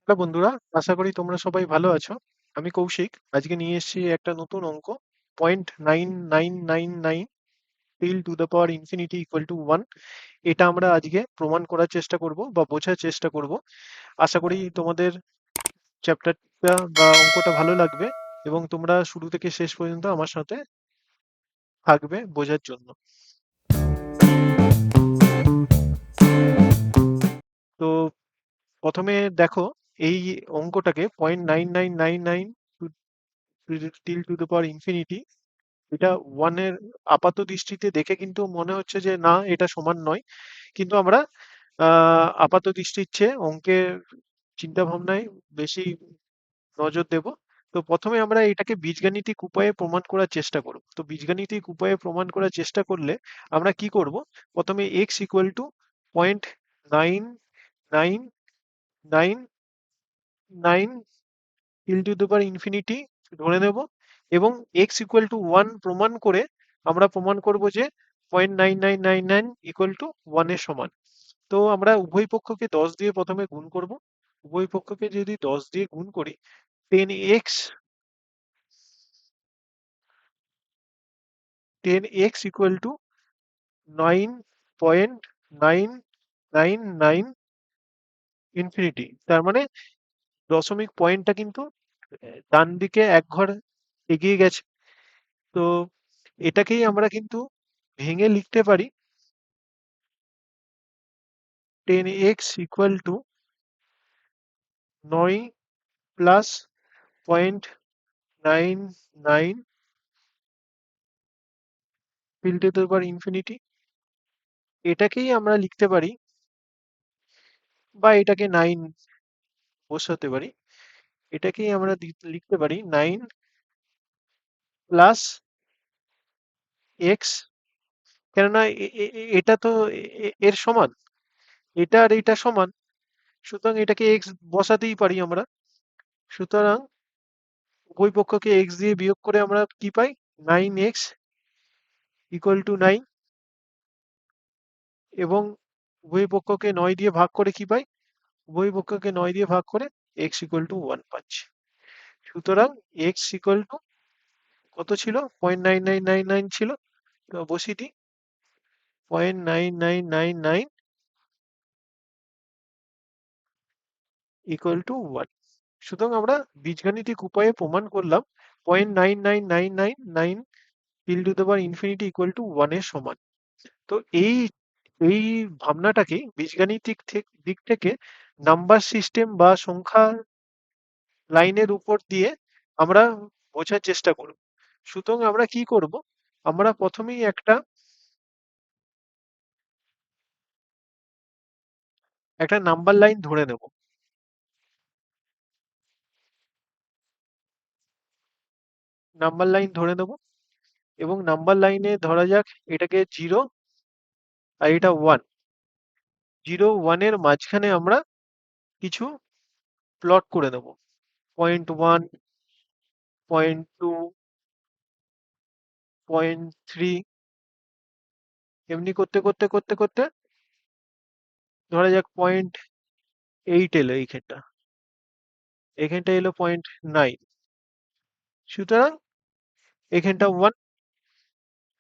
Hello বন্ধুরা, আশা করি তোমরা সবাই ভালো আছো। আমি কৌশিক। আজকে নিয়ে এসেছি একটা নতুন অঙ্ক। 0.9999 till to the power infinity equal to 1। এটা আমরা আজকে প্রমাণ করার চেষ্টা করব বা বোঝার চেষ্টা করব। আশা করি তোমাদের চ্যাপ্টারটা বা অঙ্কটা ভালো লাগবে এবং তোমরা শুরু থেকে শেষ পর্যন্ত আমার সাথে থাকবে বোঝার জন্য। তো প্রথমে দেখো, এই অঙ্কটাকে 0.9999 till to the power infinity, এটা ওয়ানের আপাত দৃষ্টিতে দেখে কিন্তু মনে হচ্ছে যে না, এটা সমান নয়। কিন্তু আমরা আপাত দৃষ্টির চেয়ে অঙ্কের চিন্তা ভাবনায় বেশি নজর দেব। তো প্রথমে আমরা এটাকে বীজগাণিতিক উপায়ে প্রমাণ করার চেষ্টা করব। তো বীজগাণিতিক উপায়ে প্রমাণ করার চেষ্টা করলে আমরা কি করব? প্রথমে x equal to 0.9999 till to the power infinity ধরে নেব এবং এক্স ইকুয়াল টু 1 প্রমাণ করে আমরা প্রমাণ করব যে 0.9999 ইকুয়াল টু 1 এর সমান। তো আমরা উভয় পক্ষকে 10 দিয়ে প্রথমে গুণ করব। উভয় পক্ষকে যদি 10 দিয়ে গুণ করি, 10x ইকুয়াল টু 9.999 ইনফিনিটি। তার মানে দশমিক পয়েন্টটা কিন্তু ডান দিকে এক ঘর এগিয়ে গেছে। তো এটাকেই আমরা কিন্তু ভেঙে লিখতে পারি 10x equal to 9 plus 0.99 till to the power infinity. এটাকেই আমরা লিখতে পারি, বা এটাকে 9 বসাতে পারি। এটাকেই আমরা লিখতে পারি 9 প্লাস এক্স, কেননা এটা তো এর সমান, এটা আর এটা সমান, সুতরাং এটাকে এক্স বসাতেই পারি আমরা। সুতরাং উভয় পক্ষকে এক্স দিয়ে বিয়োগ করে আমরা কি পাই? 9x equal to 9। এবং উভয় পক্ষকে 9 দিয়ে ভাগ করে কি পাই? উভয় পক্ষকে 9 দিয়ে ভাগ করে x ইকুয়াল টু 1 পাচ্ছি। সুতরাং x ইকুয়াল টু কত ছিল? 0.9999 ছিল। তো বসিয়ে দিই, 0.9999 ইকুয়াল টু 1। সুতরাং আমরা বীজগাণিতিক উপায়ে প্রমাণ করলাম 0.99999 till to the power infinity equal to 1 এর সমান। তো এই এই ভাবনাটাকে বীজগাণিতিক দিক থেকে নাম্বার সিস্টেম বা সংখ্যা লাইনের উপর দিয়ে আমরা বোঝার চেষ্টা করব। সুতরাং আমরা কি করব? আমরা প্রথমেই একটা নাম্বার লাইন ধরে নেব। নাম্বার লাইন ধরে নেব এবং নাম্বার লাইনে ধরা যাক এটাকে 0 আর এটা 1। 0 1 এর মাঝখানে আমরা কিছু প্লট করে নেব। 0.1, 0.2, 0.3, এমনি করতে করতে করতে করতে ধরা যাক 0.8 এলো এইখানটা, এখানটা এলো 0.9। সুতরাং এখানটা 1।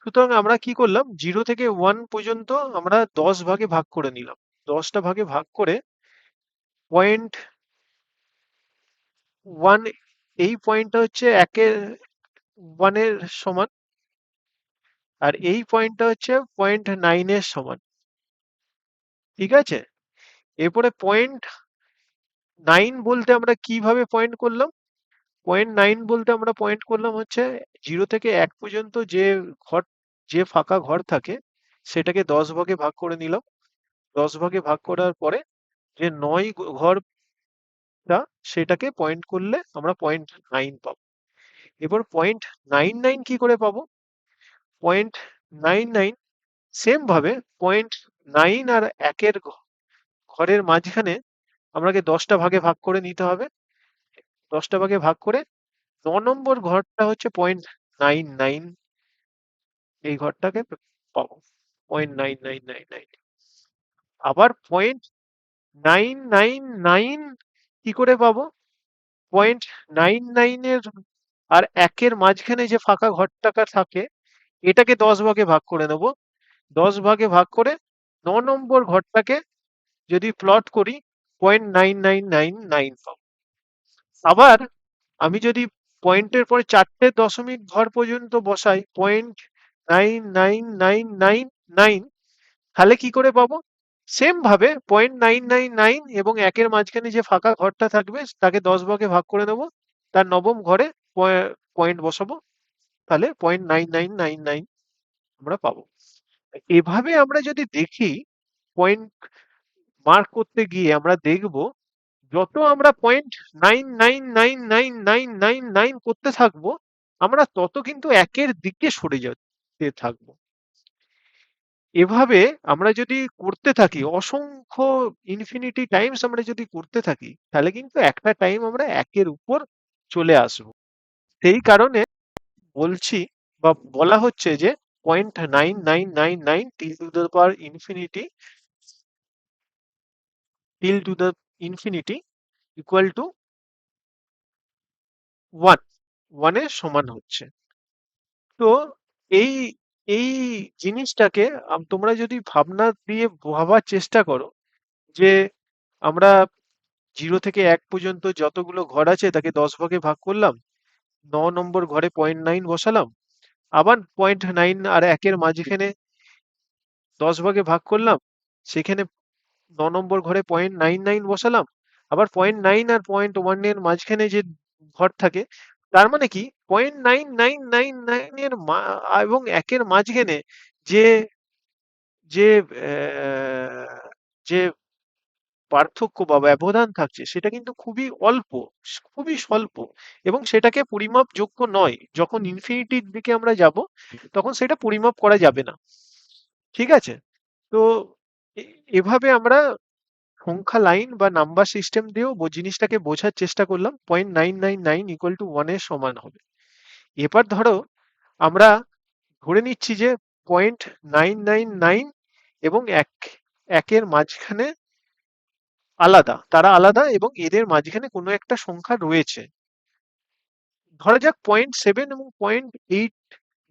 সুতরাং আমরা কি করলাম? 0 থেকে 1 পর্যন্ত আমরা 10 ভাগে ভাগ করে নিলাম। 10টা ভাগে ভাগ করে 0.1, এই পয়েন্টটা হচ্ছে 1 এর সমান, আর এই পয়েন্টটা হচ্ছে 0.9 এর সমান। ঠিক আছে? এরপরে 0.9 বলতে আমরা কিভাবে পয়েন্ট করলাম? 0.9 বলতে আমরা পয়েন্ট করলাম হচ্ছে 0 থেকে 1 পর্যন্ত ঘর যে ফাঁকা ঘর থাকে সেটাকে 10 ভাগে ভাগ করে নিলাম। 10 ভাগে ভাগ করার পরে যে 9 ঘরটা, সেটাকে পয়েন্ট করলে আমরা 0.9 পাবো। এবার 0.99 কি করে পাবো? 0.99 সেম ভাবে 0.9 আর 1 ঘরের মাঝখানে আমাকে 10টা ভাগে ভাগ করে নিতে হবে। 10টা ভাগে ভাগ করে 9 নম্বর ঘরটা হচ্ছে 0.99, এই ঘরটাকে পাবো 0.9999। আবার 0.999 কি করে পাবো? 0.99 আর 1 মাঝখানে যে ফাঁকা ঘরটাকা থাকে এটাকে 10 ভাগে ভাগ করে নেব। 10 ভাগে ভাগ করে 9 নম্বর ঘরটাকে যদি প্লট করি 0.9999 পাবো। আবার আমি যদি পয়েন্টের পরে 4টে দশমিক ঘর পর্যন্ত বসাই 0.999999, তাহলে কি করে পাবো? সেম ভাবে 0.999 এবং 1 মাঝখানে যে ফাঁকা ঘরটা থাকবে তাকে 10 ভাগে ভাগ করে নেব, তার নবম ঘরে পয়েন্ট বসাবো, তাহলে 0.9999 আমরা পাবো। এভাবে আমরা যদি দেখি পয়েন্ট মার্ক করতে গিয়ে আমরা দেখব যত আমরা 0.99999999 করতে থাকবো আমরা তত কিন্তু 1 দিকে সরে যেতে থাকবো। এভাবে আমরা যদি করতে থাকি অসংখ্য ইনফিনিটি টাইমস আমরা যদি করতে থাকি তাহলে কিন্তু একটা টাইম আমরা 1 উপর চলে আসবো। সেই কারণে বলছি বা বলা হচ্ছে যে 0.9999 till to the infinity equal to 1 1 এর সমান হচ্ছে। তো এই এই জিনিসটাকে তোমরা যদি ভাবনা দিয়ে ভাবার চেষ্টা করো যে আমরা 0 থেকে 1 পর্যন্ত যতগুলো ঘর আছে তাকে 10 ভাগে ভাগ করলাম, 9 নম্বর ঘরে 0.9 বসালাম, আবার 0.9 আর 1 মাঝখানে 10 ভাগে ভাগ করলাম, সেখানে 9 নম্বর ঘরে 0.99 বসালাম, আবার 0.9 আর 0.1 এর মাঝখানে যে ঘর থাকে, তার মানে কি 0.9999 এবং 1 মাঝখানে যে যে যে পার্থক্য বা ব্যবধান থাকছে সেটা কিন্তু খুবই অল্প, খুবই স্বল্প, এবং সেটাকে পরিমাপযোগ্য নয়। যখন ইনফিনিটির দিকে আমরা যাব তখন সেটা পরিমাপ করা যাবে না। ঠিক আছে? তো এভাবে আমরা সংখ্যা লাইন বা নাম্বার সিস্টেম দিয়েও জিনিসটাকে বোঝার চেষ্টা করলাম 0.999 = 1 এর সমান হবে। এবার ধরো আমরা ধরে নিচ্ছি যে 0.999 এবং একের মাঝখানে আলাদা, তারা আলাদা এবং এদের মাঝখানে কোনো একটা সংখ্যা রয়েছে। ধরা যাক 0.7 এবং 0.8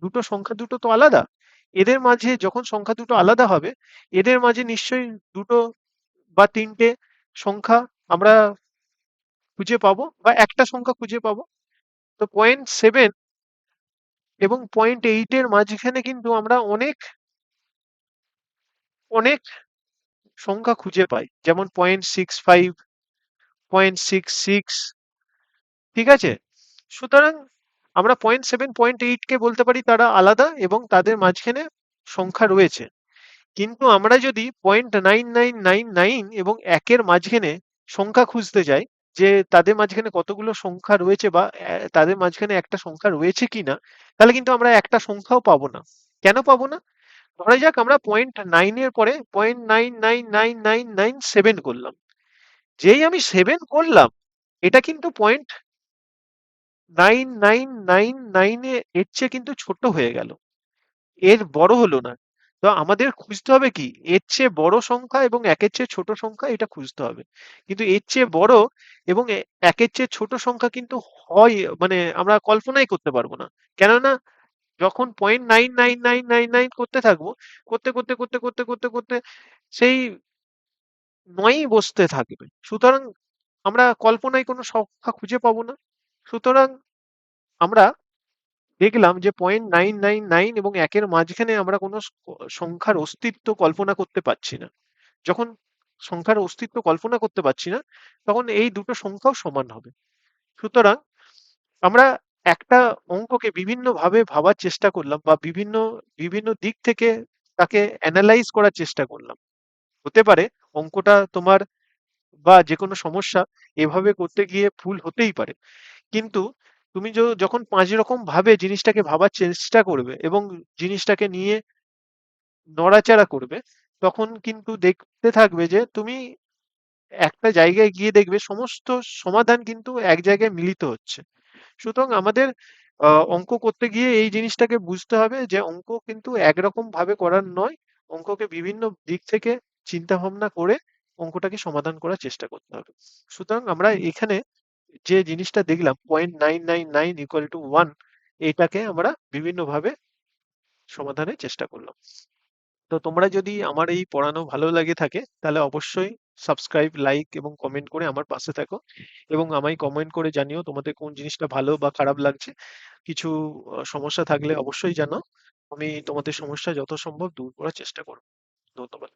দুটো সংখ্যা দুটো তো আলাদা। এদের মাঝে যখন সংখ্যা দুটো আলাদা হবে এদের মাঝে নিশ্চয়ই দুটো বা তিনটে সংখ্যা আমরা খুঁজে পাবো বা একটা সংখ্যা খুঁজে পাবো। তো 0.7 এবং 0.8 এর মাঝখানে কিন্তু আমরা অনেক অনেক সংখ্যা খুঁজে পাই, যেমন 0.65, 0.66। ঠিক আছে? সুতরাং আমরা 0.7 0.8 কে বলতে পারি তারা আলাদা এবং তাদের মাঝখানে সংখ্যা রয়েছে। কিন্তু আমরা যদি 0.9999 এবং 1 মাঝখানে সংখ্যা খুঁজতে যাই যে তাদের মাঝখানে কতগুলো সংখ্যা রয়েছে বা তাদের মাঝখানে একটা সংখ্যা রয়েছে কিনা, তাহলে কিন্তু আমরা একটা সংখ্যাও পাবো না। কেন পাবো না? ধরা যাক আমরা 0.9 এর পরে 0.999997 করলাম। যেই আমি 7 করলাম এটা কিন্তু 0.9999 এর চেয়ে কিন্তু ছোট হয়ে গেল, এর বড় হলো না। তো আমাদের খুঁজতে হবে কি এর চেয়ে বড় সংখ্যা এবং 1 চেয়ে ছোট সংখ্যা, এটা খুঁজতে হবে। কিন্তু এর চেয়ে বড় এবং 1 চেয়ে ছোট সংখ্যা কিন্তু হয় মানে আমরা কল্পনাই করতে পারবো না। কেননা যখন 0.99999 করতে থাকবো, করতে করতে করতে করতে করতে করতে সেই 9ই বসতে থাকবে। সুতরাং আমরা কল্পনায় কোনো সংখ্যা খুঁজে পাবো না। সুতরাং আমরা দেখলাম যে 0.999 এবং 1 মাঝখানে আমরা কোনো সংখ্যার অস্তিত্ব কল্পনা করতে পারছি না। যখন সংখ্যার অস্তিত্ব কল্পনা করতে পারছি না তখন এই দুটো সংখ্যাও সমান হবে। সুতরাং আমরা একটা অঙ্ককে বিভিন্ন ভাবে ভাবার চেষ্টা করলাম বা বিভিন্ন বিভিন্ন দিক থেকে তাকে অ্যানালাইজ করার চেষ্টা করলাম। হতে পারে অঙ্কটা তোমার বা যে কোনো সমস্যা এভাবে করতে গিয়ে ভুল হতেই পারে, কিন্তু তুমি যখন 5 রকম ভাবে জিনিসটাকে ভাবার চেষ্টা করবে এবং জিনিসটাকে নিয়ে নড়াচড়া করবে, তখন কিন্তু দেখতে থাকবে যে তুমি একটা জায়গায় গিয়ে দেখবে সমস্ত সমাধান কিন্তু এক জায়গায় মিলিত হচ্ছে। সুতরাং আমাদের অঙ্ক করতে গিয়ে এই জিনিসটাকে বুঝতে হবে যে অঙ্ক কিন্তু একরকম ভাবে করার নয়। অঙ্ককে বিভিন্ন দিক থেকে চিন্তা ভাবনা করে অঙ্কটাকে সমাধান করার চেষ্টা করতে হবে। সুতরাং আমরা এখানে যে জিনিসটা দেখলাম 0.999 = 1, এটাকে আমরা বিভিন্নভাবে সমাধানের চেষ্টা করলাম। তো তোমরা যদি আমার এই পড়ানো ভালো লাগে থাকে তাহলে অবশ্যই সাবস্ক্রাইব, লাইক এবং কমেন্ট করে আমার পাশে থাকো, এবং আমায় কমেন্ট করে জানিও তোমাদের কোন জিনিসটা ভালো বা খারাপ লাগছে। কিছু সমস্যা থাকলে অবশ্যই জানাও। আমি তোমাদের সমস্যা যত সম্ভব দূর করার চেষ্টা করব। ধন্যবাদ।